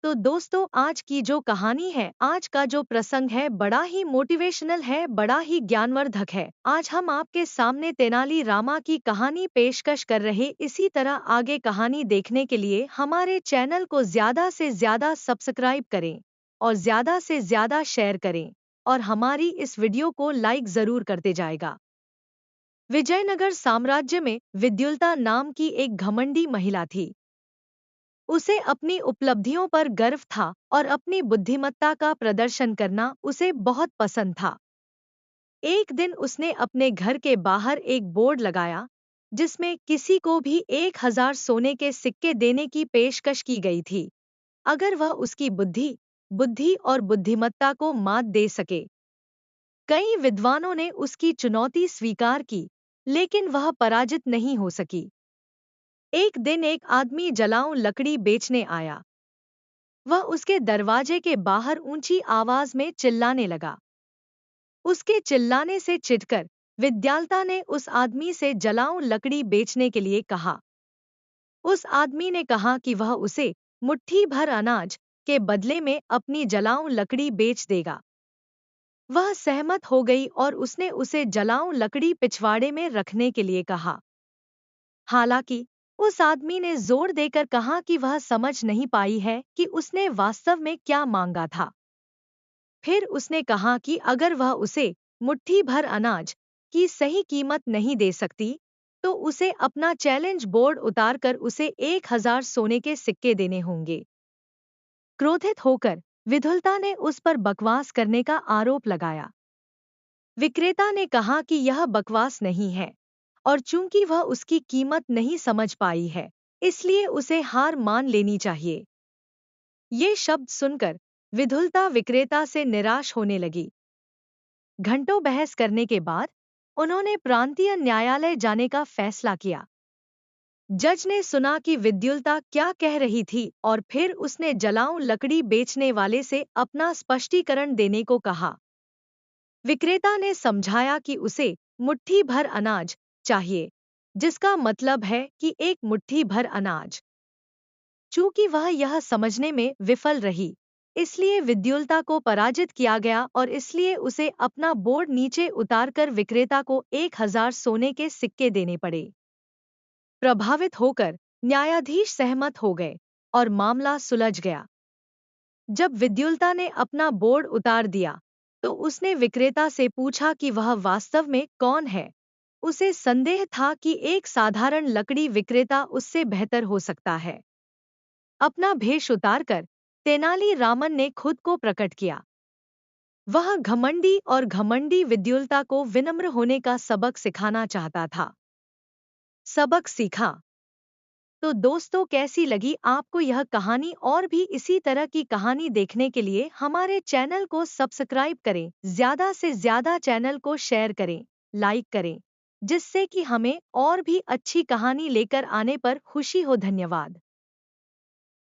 तो दोस्तों, आज की जो कहानी है, आज का जो प्रसंग है, बड़ा ही मोटिवेशनल है, बड़ा ही ज्ञानवर्धक है। आज हम आपके सामने तेनाली रामा की कहानी पेशकश कर रहे। इसी तरह आगे कहानी देखने के लिए हमारे चैनल को ज्यादा से ज्यादा सब्सक्राइब करें और ज्यादा से ज्यादा शेयर करें और हमारी इस वीडियो को लाइक जरूर करते जाएगा। विजयनगर साम्राज्य में विद्युल्ता नाम की एक घमंडी महिला थी। उसे अपनी उपलब्धियों पर गर्व था और अपनी बुद्धिमत्ता का प्रदर्शन करना उसे बहुत पसंद था। एक दिन उसने अपने घर के बाहर एक बोर्ड लगाया जिसमें किसी को भी 1,000 सोने के सिक्के देने की पेशकश की गई थी, अगर वह उसकी बुद्धि बुद्धि और बुद्धिमत्ता को मात दे सके। कई विद्वानों ने उसकी चुनौती स्वीकार की, लेकिन वह पराजित नहीं हो सकी। एक दिन एक आदमी जलाऊं लकड़ी बेचने आया। वह उसके दरवाजे के बाहर ऊंची आवाज में चिल्लाने लगा। उसके चिल्लाने से चिढ़कर विद्याल्ता ने उस आदमी से जलाऊं लकड़ी बेचने के लिए कहा। उस आदमी ने कहा कि वह उसे मुट्ठी भर अनाज के बदले में अपनी जलाऊं लकड़ी बेच देगा। वह सहमत हो गई और उसने उसे जलाऊं लकड़ी पिछवाड़े में रखने के लिए कहा। हालांकि उस आदमी ने जोर देकर कहा कि वह समझ नहीं पाई है कि उसने वास्तव में क्या मांगा था। फिर उसने कहा कि अगर वह उसे मुट्ठी भर अनाज की सही कीमत नहीं दे सकती, तो उसे अपना चैलेंज बोर्ड उतारकर उसे 1,000 सोने के सिक्के देने होंगे। क्रोधित होकर विधुलता ने उस पर बकवास करने का आरोप लगाया। विक्रेता ने कहा कि यह बकवास नहीं है, और चूंकि वह उसकी कीमत नहीं समझ पाई है, इसलिए उसे हार मान लेनी चाहिए। ये शब्द सुनकर विधुलता विक्रेता से निराश होने लगी। घंटों बहस करने के बाद उन्होंने प्रांतीय न्यायालय जाने का फैसला किया। जज ने सुना कि विद्युल्ता क्या कह रही थी और फिर उसने जलाऊं लकड़ी बेचने वाले से अपना स्पष्टीकरण देने को कहा। विक्रेता ने समझाया कि उसे मुट्ठी भर अनाज चाहिए, जिसका मतलब है कि एक मुट्ठी भर अनाज। चूंकि वह यह समझने में विफल रही, इसलिए विद्युल्ता को पराजित किया गया और इसलिए उसे अपना बोर्ड नीचे उतारकर विक्रेता को 1,000 सोने के सिक्के देने पड़े। प्रभावित होकर न्यायाधीश सहमत हो गए और मामला सुलझ गया। जब विद्युल्ता ने अपना बोर्ड उतार दिया, तो उसने विक्रेता से पूछा कि वह वास्तव में कौन है। उसे संदेह था कि एक साधारण लकड़ी विक्रेता उससे बेहतर हो सकता है। अपना भेष उतारकर तेनाली रामन ने खुद को प्रकट किया। वह घमंडी और घमंडी विद्युल्ता को विनम्र होने का सबक सिखाना चाहता था। सबक सीखा। तो दोस्तों, कैसी लगी आपको यह कहानी? और भी इसी तरह की कहानी देखने के लिए हमारे चैनल को सब्सक्राइब करें, ज्यादा से ज्यादा चैनल को शेयर करें, लाइक करें, जिससे कि हमें और भी अच्छी कहानी लेकर आने पर खुशी हो। धन्यवाद।